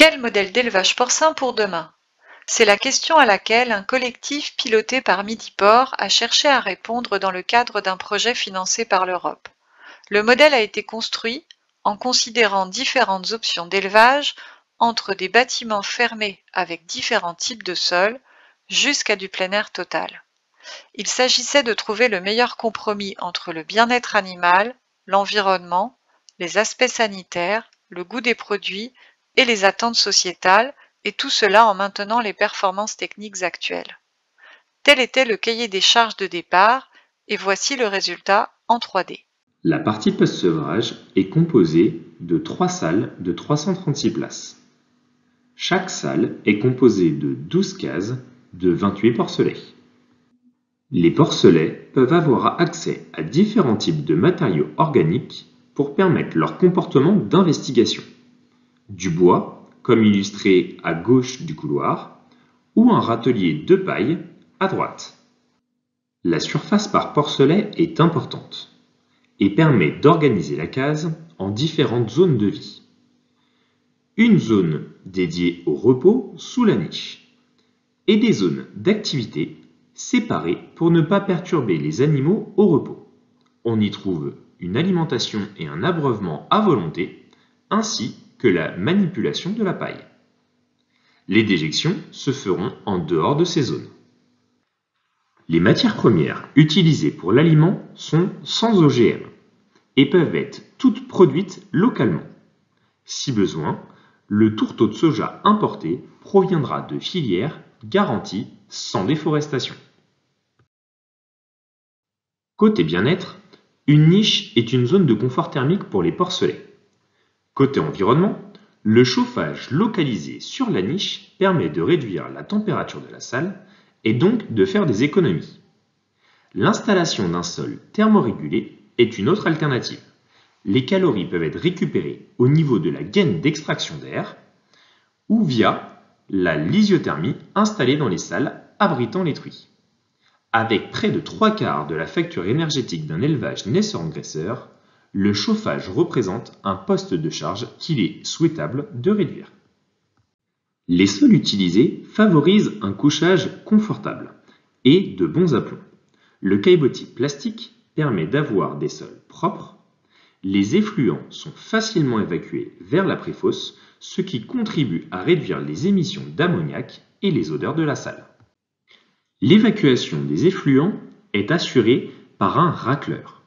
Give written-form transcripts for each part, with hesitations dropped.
Quel modèle d'élevage porcin pour demain? C'est la question à laquelle un collectif piloté par Midiport a cherché à répondre dans le cadre d'un projet financé par l'Europe. Le modèle a été construit en considérant différentes options d'élevage entre des bâtiments fermés avec différents types de sols jusqu'à du plein air total. Il s'agissait de trouver le meilleur compromis entre le bien-être animal, l'environnement, les aspects sanitaires, le goût des produits et les attentes sociétales, et tout cela en maintenant les performances techniques actuelles. Tel était le cahier des charges de départ, et voici le résultat en 3D. La partie post-sevrage est composée de 3 salles de 336 places. Chaque salle est composée de 12 cases de 28 porcelets. Les porcelets peuvent avoir accès à différents types de matériaux organiques pour permettre leur comportement d'investigation. Du bois, comme illustré à gauche du couloir, ou un râtelier de paille à droite. La surface par porcelet est importante et permet d'organiser la case en différentes zones de vie. Une zone dédiée au repos sous la niche et des zones d'activité séparées pour ne pas perturber les animaux au repos. On y trouve une alimentation et un abreuvement à volonté, ainsi que la manipulation de la paille. Les déjections se feront en dehors de ces zones. Les matières premières utilisées pour l'aliment sont sans OGM et peuvent être toutes produites localement. Si besoin, le tourteau de soja importé proviendra de filières garanties sans déforestation. Côté bien-être, une niche est une zone de confort thermique pour les porcelets. Côté environnement, le chauffage localisé sur la niche permet de réduire la température de la salle et donc de faire des économies. L'installation d'un sol thermorégulé est une autre alternative. Les calories peuvent être récupérées au niveau de la gaine d'extraction d'air ou via la lysiothermie installée dans les salles abritant les truies. Avec près de 3/4 de la facture énergétique d'un élevage naisseur-engraisseur, le chauffage représente un poste de charge qu'il est souhaitable de réduire. Les sols utilisés favorisent un couchage confortable et de bons aplombs. Le caillebotis plastique permet d'avoir des sols propres. Les effluents sont facilement évacués vers la préfosse, ce qui contribue à réduire les émissions d'ammoniac et les odeurs de la salle. L'évacuation des effluents est assurée par un racleur.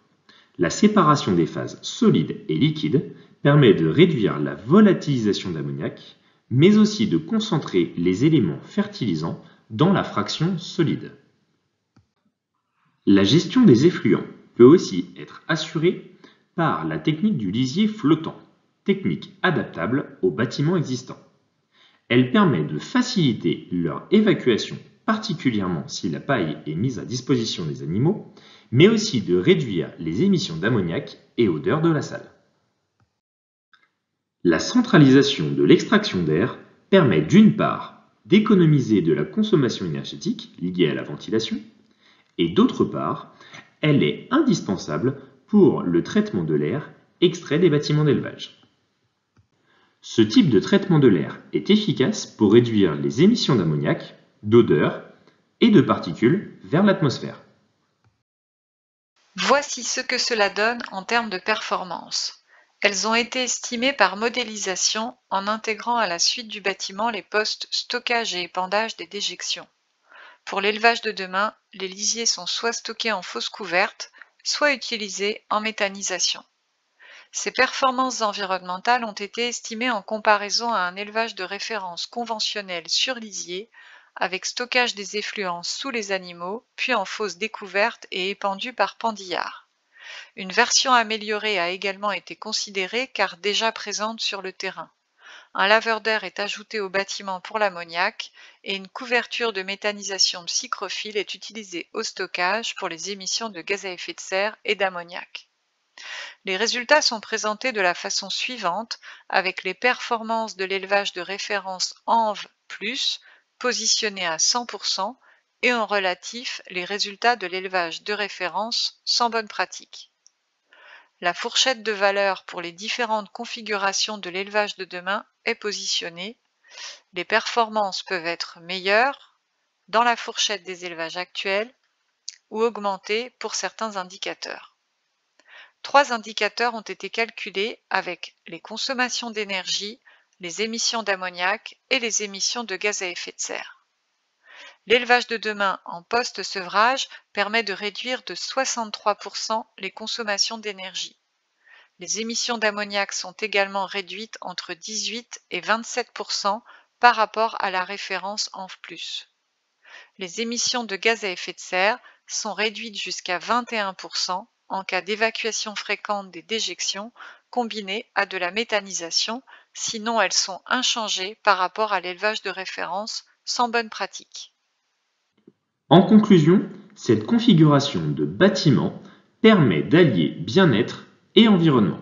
La séparation des phases solides et liquides permet de réduire la volatilisation d'ammoniac, mais aussi de concentrer les éléments fertilisants dans la fraction solide. La gestion des effluents peut aussi être assurée par la technique du lisier flottant, technique adaptable aux bâtiments existants. Elle permet de faciliter leur évacuation, particulièrement si la paille est mise à disposition des animaux, mais aussi de réduire les émissions d'ammoniac et odeur de la salle. La centralisation de l'extraction d'air permet d'une part d'économiser de la consommation énergétique liée à la ventilation, et d'autre part, elle est indispensable pour le traitement de l'air extrait des bâtiments d'élevage. Ce type de traitement de l'air est efficace pour réduire les émissions d'ammoniac, d'odeur et de particules vers l'atmosphère. Voici ce que cela donne en termes de performance. Elles ont été estimées par modélisation en intégrant à la suite du bâtiment les postes stockage et épandage des déjections. Pour l'élevage de demain, les lisiers sont soit stockés en fosse couverte, soit utilisés en méthanisation. Ces performances environnementales ont été estimées en comparaison à un élevage de référence conventionnel sur lisier, avec stockage des effluents sous les animaux, puis en fosse découverte et épandue par pendillard. Une version améliorée a également été considérée car déjà présente sur le terrain. Un laveur d'air est ajouté au bâtiment pour l'ammoniac et une couverture de méthanisation psychrophile est utilisée au stockage pour les émissions de gaz à effet de serre et d'ammoniac. Les résultats sont présentés de la façon suivante avec les performances de l'élevage de référence ENV+, positionné à 100%, et en relatif les résultats de l'élevage de référence sans bonne pratique. La fourchette de valeur pour les différentes configurations de l'élevage de demain est positionnée Les performances peuvent être meilleures dans la fourchette des élevages actuels ou augmentées pour certains indicateurs. 3 indicateurs ont été calculés avec les consommations d'énergie, les émissions d'ammoniac et les émissions de gaz à effet de serre. L'élevage de demain en post-sevrage permet de réduire de 63% les consommations d'énergie. Les émissions d'ammoniac sont également réduites entre 18 et 27% par rapport à la référence ENF+. Les émissions de gaz à effet de serre sont réduites jusqu'à 21% en cas d'évacuation fréquente des déjections combinée à de la méthanisation, sinon elles sont inchangées par rapport à l'élevage de référence sans bonne pratique. En conclusion, cette configuration de bâtiment permet d'allier bien-être et environnement.